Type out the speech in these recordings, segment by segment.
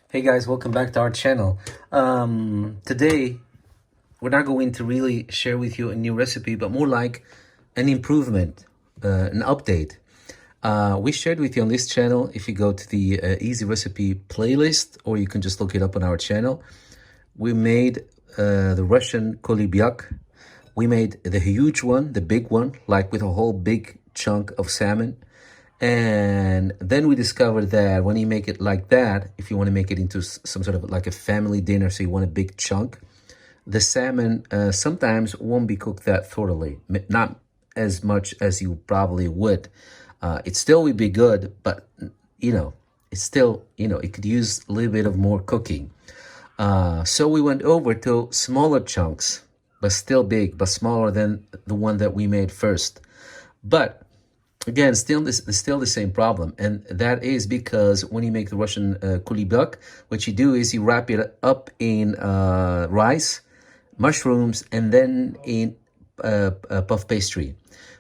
Hey guys, welcome back to our channel. Today, we're not going to really share with you a new recipe, but more like an improvement, an update. We shared with you on this channel, if you go to the easy recipe playlist, or you can just look it up on our channel, we made the Russian Coulibiac. We made the huge one, the big one, like with a whole big chunk of salmon. And then we discovered that when you make it like that, if you want to make it into some sort of like a family dinner, so you want a big chunk, the salmon sometimes won't be cooked that thoroughly, not as much as you probably would. It still would be good, but it's still, it could use a little bit of more cooking. So we went over to smaller chunks, but still big, but smaller than the one that we made first. But again, still the same problem, and that is because when you make the Russian Coulibiac, what you do is you wrap it up in rice, mushrooms, and then in puff pastry.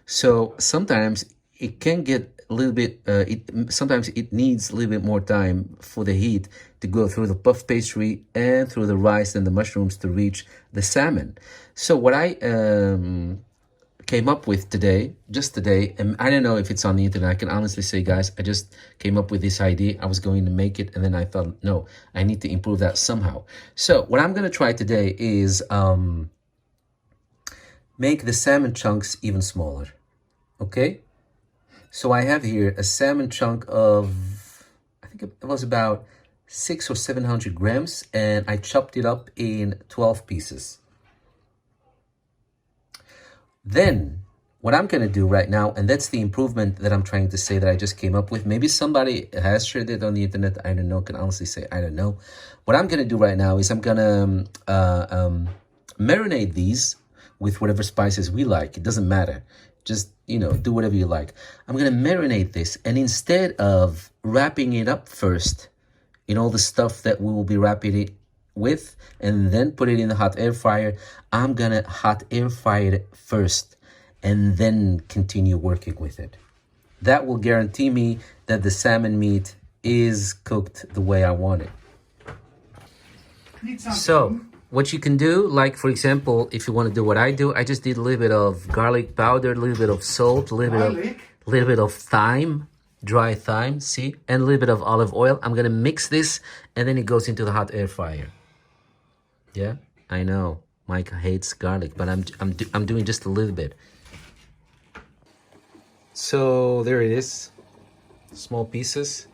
So sometimes it can get a little bit, sometimes it needs a little bit more time for the heat to go through the puff pastry and through the rice and the mushrooms to reach the salmon. So what I came up with just today, and I don't know if it's on the internet. I can honestly say, guys, I just came up with this idea. I was going to make it, and then I thought, no, I need to improve that somehow. So what I'm going to try today is make the salmon chunks even smaller. Okay? So I have here a salmon chunk of, I think it was about 600 or 700 grams, and I chopped it up in 12 pieces. Then, what I'm going to do right now, and that's the improvement that I'm trying to say that I just came up with. Maybe somebody has shared it on the internet. I don't know. Can honestly say I don't know. What I'm going to do right now is I'm going to marinate these with whatever spices we like. It doesn't matter. Just, do whatever you like. I'm going to marinate this. And instead of wrapping it up first in all the stuff that we will be wrapping it with and then put it in the hot air fryer, I'm gonna hot air fry it first and then continue working with it. That will guarantee me that the salmon meat is cooked the way I want it. So what you can do, like for example, if you want to do what I do, I just did a little bit of garlic powder, a little bit of salt, a little bit of thyme, dry thyme, see, and a little bit of olive oil. I'm gonna mix this, and then it goes into the hot air fryer. Yeah, I know Mike hates garlic, but I'm doing just a little bit. So there it is, small pieces.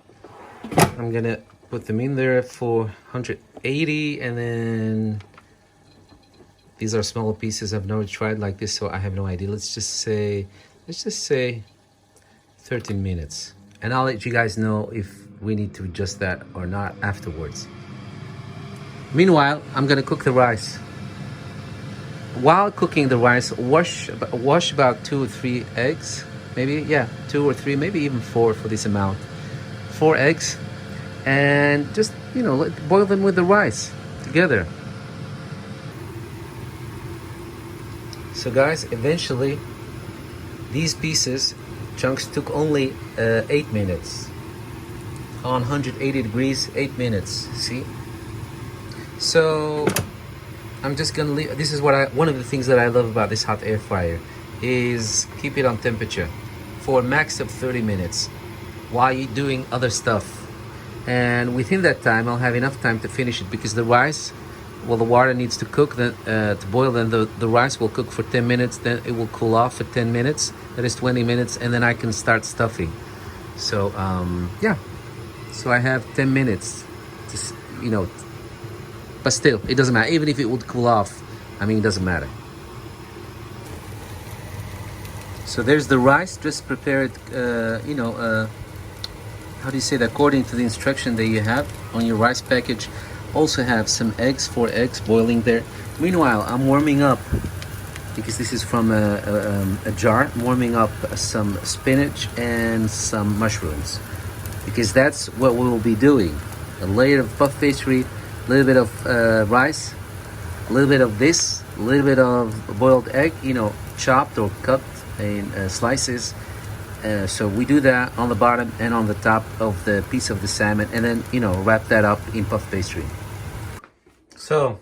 I'm gonna put them in there for 180, and then these are smaller pieces. I've never tried like this, so I have no idea. Let's just say 13 minutes, and I'll let you guys know if we need to adjust that or not afterwards. Meanwhile, I'm gonna cook the rice. While cooking the rice, wash about 2 or 3 eggs, maybe, yeah, 2 or 3, maybe even 4 for this amount. 4 eggs, and just, boil them with the rice together. So guys, eventually, these pieces, chunks, took only 8 minutes. On 180 degrees, 8 minutes, see? So I'm just gonna leave. This is one of the things that I love about this hot air fryer is keep it on temperature for a max of 30 minutes while you're doing other stuff. And within that time, I'll have enough time to finish it, because the rice, well, the water needs to cook, then to boil, then the rice will cook for 10 minutes, then it will cool off for 10 minutes, that is 20 minutes, and then I can start stuffing. So yeah, so I have 10 minutes to, but still, it doesn't matter. Even if it would cool off, it doesn't matter. So there's the rice. Just prepare it, how do you say that? According to the instruction that you have on your rice package. Also have some eggs, 4 eggs boiling there. Meanwhile, I'm warming up, because this is from a jar. I'm warming up some spinach and some mushrooms, because that's what we will be doing. A layer of puff pastry, a little bit of rice, a little bit of this, a little bit of boiled egg, chopped or cut in slices, So we do that on the bottom and on the top of the piece of the salmon, and then, you know, wrap that up in puff pastry. So,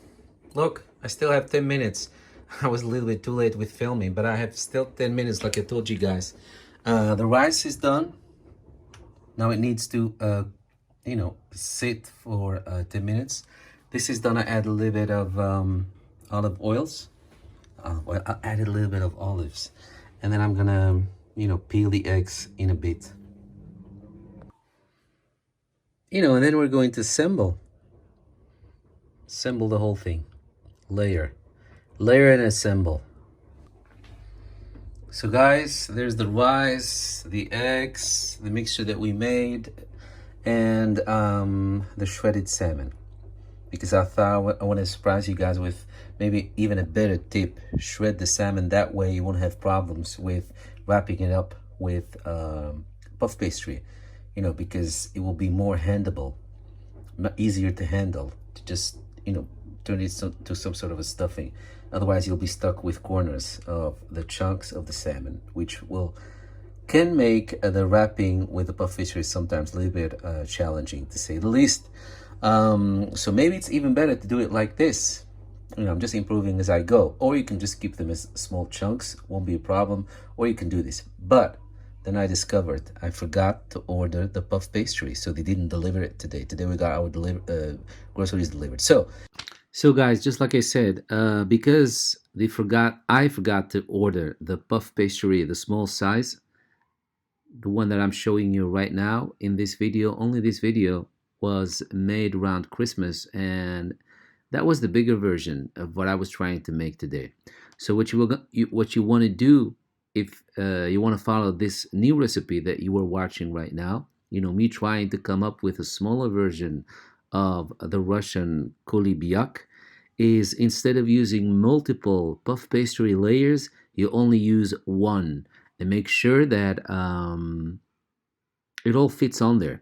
look, I still have 10 minutes. I was a little bit too late with filming, but I have still 10 minutes like I told you guys. The rice is done. Now it needs to, you know, sit for 10 minutes. This is done. I add a little bit of olive oils. Well, I added a little bit of olives. And then I'm gonna, you know, peel the eggs in a bit. You know, and then we're going to assemble the whole thing. Layer and assemble. So guys, there's the rice, the eggs, the mixture that we made, and the shredded salmon. Because I thought I want to surprise you guys with maybe even a better tip. Shred the salmon, that way you won't have problems with wrapping it up with puff pastry, you know, because it will be more handleable, easier to handle, to just, you know, turn it to some sort of a stuffing. Otherwise you'll be stuck with corners of the chunks of the salmon, which can make the wrapping with the puff pastry sometimes a little bit challenging, to say the least. So maybe it's even better to do it like this. You know, I'm just improving as I go. Or you can just keep them as small chunks, won't be a problem. Or you can do this. But then I discovered I forgot to order the puff pastry, so they didn't deliver it today. Today we got our groceries delivered. So guys, just like I said, because I forgot to order the puff pastry, the small size, the one that I'm showing you right now in this video. Only this video was made around Christmas, and that was the bigger version of what I was trying to make today. So what you want to do, if you want to follow this new recipe that you are watching right now, you know, me trying to come up with a smaller version of the Russian Coulibiac, is instead of using multiple puff pastry layers, you only use one, and make sure that it all fits on there.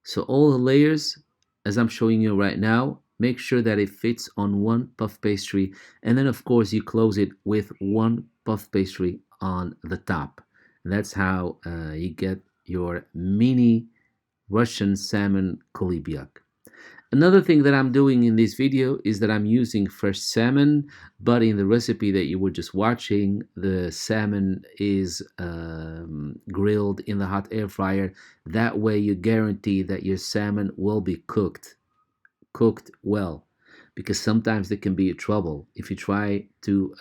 So all the layers, as I'm showing you right now, make sure that it fits on one puff pastry, and then of course you close it with one puff pastry on the top. And that's how you get your mini Russian salmon Coulibiac. Another thing that I'm doing in this video is that I'm using fresh salmon, but in the recipe that you were just watching, the salmon is grilled in the hot air fryer. That way you guarantee that your salmon will be cooked well, because sometimes there can be a trouble if you try to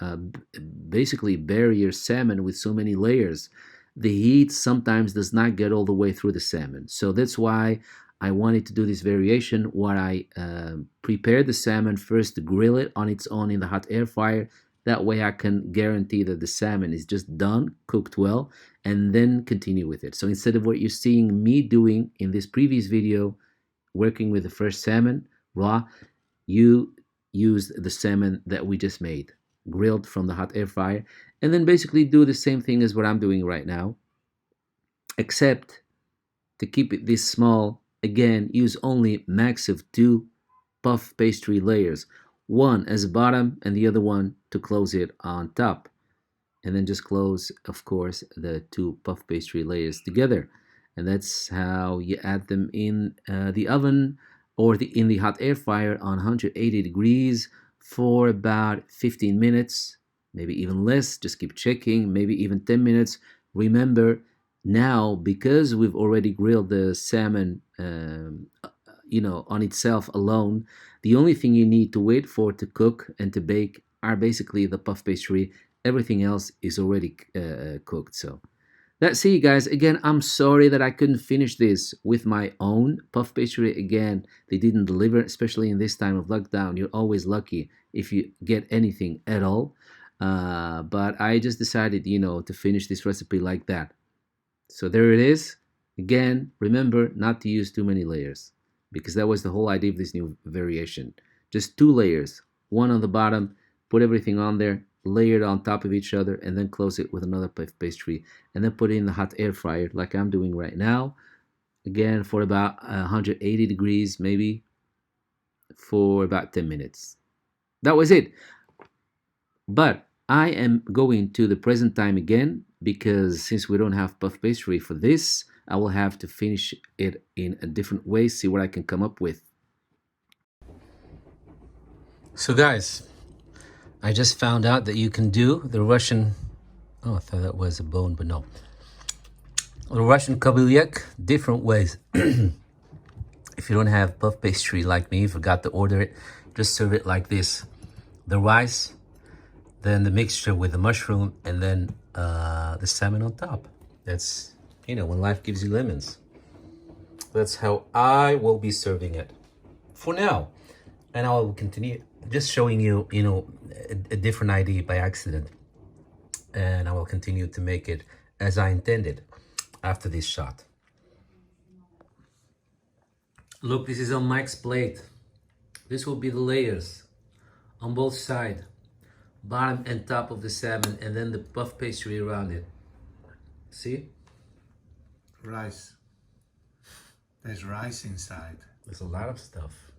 basically bury your salmon with so many layers. The heat sometimes does not get all the way through the salmon. So that's why I wanted to do this variation where I prepare the salmon first, to grill it on its own in the hot air fryer. That way I can guarantee that the salmon is just done, cooked well, and then continue with it. So instead of what you're seeing me doing in this previous video, working with the fresh salmon raw, you use the salmon that we just made, grilled from the hot air fryer, and then basically do the same thing as what I'm doing right now, except to keep it this small. Again, use only max of 2 puff pastry layers, one as a bottom and the other one to close it on top, and then just close, of course, the 2 puff pastry layers together. And that's how you add them in the oven or in the hot air fryer on 180 degrees for about 15 minutes, maybe even less. Just keep checking, maybe even 10 minutes. Remember, now, because we've already grilled the salmon, you know, on itself alone, the only thing you need to wait for to cook and to bake are basically the puff pastry. Everything else is already cooked. So that's it, guys. Again, I'm sorry that I couldn't finish this with my own puff pastry. Again, they didn't deliver, especially in this time of lockdown. You're always lucky if you get anything at all. But I just decided, you know, to finish this recipe like that. So there it is. Again, remember not to use too many layers, because that was the whole idea of this new variation. Just 2 layers, one on the bottom, put everything on there, layer it on top of each other, and then close it with another puff pastry, and then put it in the hot air fryer like I'm doing right now. Again, for about 180 degrees, maybe for about 10 minutes. That was it. But I am going to the present time again, because since we don't have puff pastry for this, I will have to finish it in a different way, see what I can come up with. So guys, I just found out that you can do the Russian, oh, I thought that was a bone, but no. The Russian Coulibiac different ways. If you don't have puff pastry like me, forgot to order it, just serve it like this. The rice, then the mixture with the mushroom, and then the salmon on top. That's, you know, when life gives you lemons. That's how I will be serving it for now. And I will continue just showing you, you know, a different idea by accident. And I will continue to make it as I intended after this shot. Look, this is on Mike's plate. This will be the layers on both sides, bottom and top of the salmon, and then the puff pastry around it. See? Rice. There's rice inside. There's a lot of stuff.